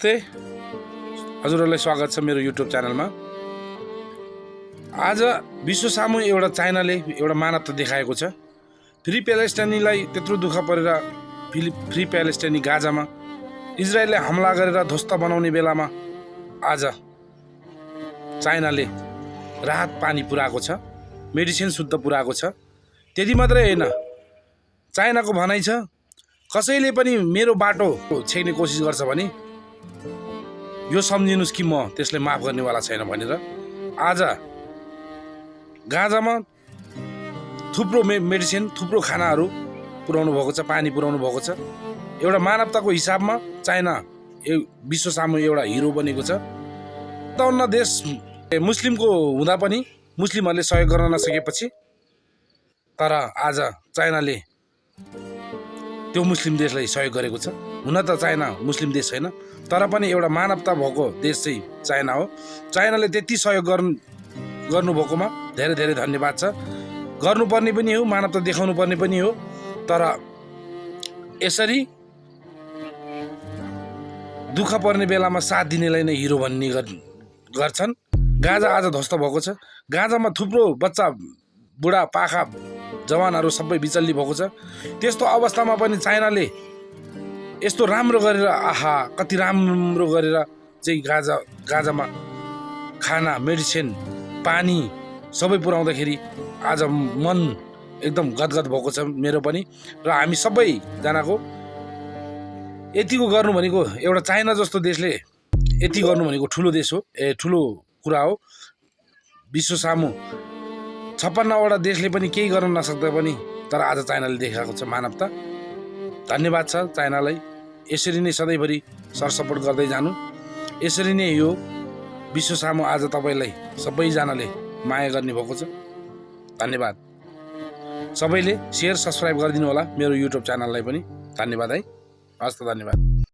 हजुरहरूलाई स्वागत छ मेरो युट्युब च्यानलमा। आज विश्व सामु एउटा चाइनाले एउटा मानवता देखाएको छ। फ्री प्यालेस्टाइनीलाई त्यत्रो दुःख परेर फ्री प्यालेस्टाइनी गाजामा इजरायलले हमला गरेर ध्वस्त बनाउने बेलामा आज चाइनाले राहत पानी पुर्याएको छ, मेडिसिन शुद्ध पुर्याएको छ। त्यति मात्रै होइन, चाइनाको भनाइ छ कसैले पनि मेरो बाटो छेक्ने कोसिस गर्छ भने यो सम्झिनुस् कि म त्यसले माफ गर्नेवाला छैन भनेर आज गाजामा थुप्रो मेडिसिन, थुप्रो खानाहरू पुर्याउनु भएको छ, पानी पुर्याउनु भएको छ। एउटा मानवताको हिसाबमा चाइना विश्व सामु एउटा हिरो बनेको छ। अन्य देश मुस्लिमको हुँदा पनि मुस्लिमहरूले सहयोग गर्न नसकेपछि तर आज चाइनाले त्यो मुस्लिम देशलाई सहयोग गरेको छ। हुन त चाइना मुस्लिम देश छैन, तर पनि एउटा मानवता भएको देश चाहिँ चाइना हो। चाइनाले त्यति सहयोग गर्नुभएकोमा धेरै धेरै धन्यवाद छ। गर्नुपर्ने पनि हो, मानवता देखाउनु पर्ने पनि हो। तर यसरी दुःख पर्ने बेलामा साथ दिनेलाई नै हिरो भन्ने गर्छन्। गाजा आज ध्वस्त भएको छ। गाजामा थुप्रो बच्चा, बुढा, पाखा, जवानहरू सबै बिचल्ली भएको छ। त्यस्तो अवस्थामा पनि चाइनाले यस्तो राम्रो गरेर, आहा कति राम्रो गरेर चाहिँ गाजामा खाना, मेडिसिन, पानी सबै पुर्याउँदाखेरि आज मन एकदम गदगद भएको छ मेरो पनि र हामी सबैजनाको। यतिको गर्नु भनेको एउटा चाइना जस्तो देशले यति गर्नु भनेको ठुलो देश हो, ठुलो कुरा हो। विश्व सामु 56वटा देशले पनि केही गर्न नसक्दा पनि तर आज चाइनाले देखाएको छ मानवता। धन्यवाद छ चाइनालाई। यसरी नै सधैँभरि सरसपोर्ट गर्दै जानु। यसरी नै यो विश्व सामु आज तपाईँलाई सबैजनाले माया गर्ने भएको छ। धन्यवाद। सबैले सेयर, सब्सक्राइब गरिदिनु होला मेरो युट्युब च्यानललाई पनि। धन्यवाद है। हस् त, धन्यवाद।